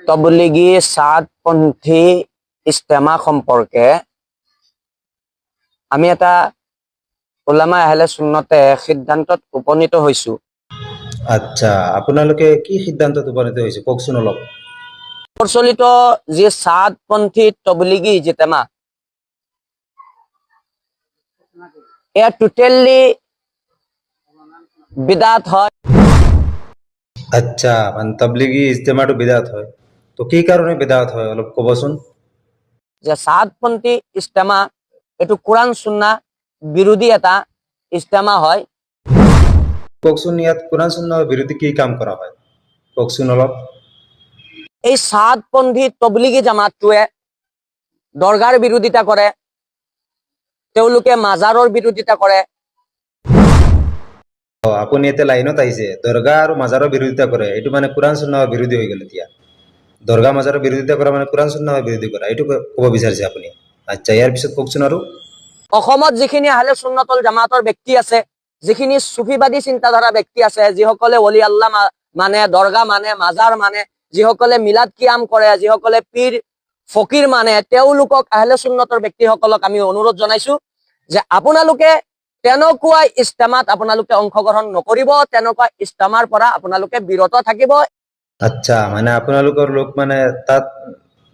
তবলিগী সাতপন্থী ইস্তেমা সম্পর্কে আমি এটা উলামা আহলে সুন্নতে সিদ্ধান্তত উপনীত হৈছো। আচ্ছা, আপোনালোকে কি সিদ্ধান্তত উপনীত হৈছে কওকচোন অলপ। প্রচলিত যে সাতপন্থী তবলিগী ইজতেমা এয়া টোটেলি বিদাত হয়। আচ্ছা, মানে তাবলিগী ইজতেমাটো বিদাত হয়, তো কি কারণে বিদাত হয় অলপ কবচোন। যে সাতপন্থী ইস্তেমা এটো কোরআন সুন্না বিরোধী এটা ইস্তেমা হয়। কওকচোন ইয়াত কোরআন সুন্নাহৰ বিৰোধী কি কাম কৰা হয় কওকচোন অলপ। এই সাতপন্থী তবলিগী জামাতটোৱে দৰগাৰ বিৰোধিতা কৰে, তেওঁলোকে মাজাৰৰ বিৰোধিতা কৰে। আপুনি এতিয়া লাইনত আহিছে, দৰগা আৰু মাজাৰৰ বিৰোধিতা কৰে, এইটো মানে কোৰআন সুন্নাহৰ বিৰোধী হৈ গ'ল। এতিয়া দৰগা মাজাৰৰ বিৰোধিতা কৰা মানে কোৰআন সুন্নাহৰ বিৰোধী কৰা, এইটো ক'ব বিচাৰিছে আপুনি। আচ্ছা, ইয়াৰ পিছত কওকচোন আৰু। অসমত যিখিনি আহলে সুন্নতল জামাতৰ ব্যক্তি আছে, যিখিনি সুফিবাদী চিন্তাধাৰা ব্যক্তি আছে, যিসকলে অলি আল্লাহ মানে, দৰগা মানে, মাজাৰ মানে, যিসকলে মিলাদ কিয়াম কৰে, যিসকলে পীৰ ফকিৰ মানে, তেওঁলোকক আহলে সুন্নতৰ ব্যক্তিসকলক আমি অনুৰোধ জনাইছো যে আপোনালোকে তেনেকুৱা ইস্তেমাত আপোনালোকে অংশগ্ৰহণ নকৰিব, তেনেকুৱা ইস্তেমাৰ পৰা আপোনালোকে বিৰত থাকিব। আচ্ছা, মানে আপোনালোকৰ লোক মানে তাত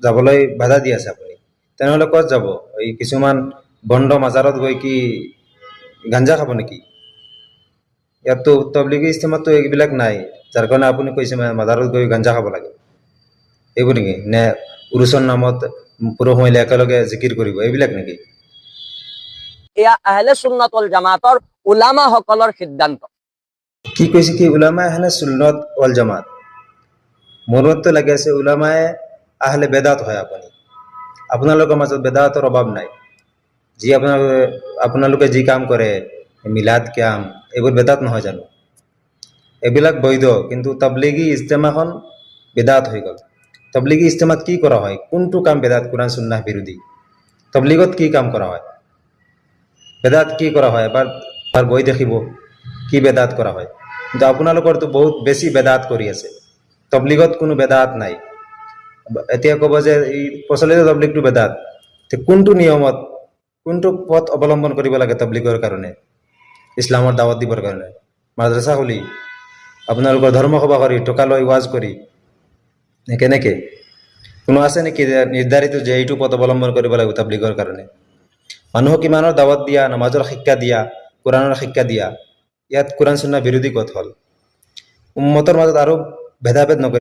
যাবলৈ বাধা দি আছে আপুনি, তেনেহ'লে ক'ত যাব? এই কিছুমান বন্ধ মাজাৰত গৈ কি গাঞ্জা খাব নেকি? ইয়াততো তবলিগী ইস্তেমাততো এইবিলাক নাই, যাৰ কাৰণে আপুনি কৈছে মানে মাজাৰত গৈ গাঞ্জা খাব লাগে, এইবোৰ নেকি? নে উৰুচৰ নামত পুৰুষ মহিলা একেলগে জিকিৰ কৰিব, এইবিলাক নেকি? এয়া আহলে সুন্নতল জামাতৰ উলামা সকলৰ সিদ্ধান্ত। কি কৈছে? কি উলামায়ে আহলে সুন্নত ওয়াল জামাত? মোৰ মততো লাগি আছে উলামায়ে আহলে বেদাত হয় আপুনি। আপোনালোকৰ মাজত বেদাতৰ অভাৱ নাই। যি আপোনালোকে যি কাম কৰে, মিলাদ কিয়াম, এইবোৰ বেদাত নহয় জানো? এইবিলাক বৈধ, কিন্তু তাবলিগী ইজতেমাখন বেদাত হৈ গ'ল। তাবলিগী ইজতেমাত কি কৰা হয়? কোনটো কাম বেদাত কোৰআন সুন্নাহ বিৰোধী? তাবলিগত কি কাম কৰা হয়? বেদাত কি কৰা হয়? এবাৰ বই দেখিব কি বেদাত কৰা হয়। কিন্তু আপোনালোকৰতো বহুত বেছি বেদাত কৰি আছে, তবলিগত কোনো বেদাত নাই। এতিয়া ক'ব যে এই প্ৰচলিত তবলিগটো বেদাত, কোনটো নিয়মত, কোনটো পথ অৱলম্বন কৰিব লাগে তবলিগৰ কাৰণে, ইছলামৰ দাৱত দিবৰ কাৰণে? মাদ্ৰাছা খুলি, আপোনালোকৰ ধৰ্মসভা কৰি, টকা লৈ ৱাজ কৰি, কেনেকে? কোনো আছে নেকি নিৰ্ধাৰিত যে এইটো পথ অৱলম্বন কৰিব লাগিব তবলিগৰ কাৰণে? মানুহক ইমানৰ দাৱত দিয়া, নামাজৰ শিক্ষা দিয়া, কোৰআনৰ শিক্ষা দিয়া, ইয়াত কোৰআন সুন্নাহ বিৰোধী ক'ত হ'ল? উম্মতৰ মাজত আৰু ভেদাভেদ নকৰি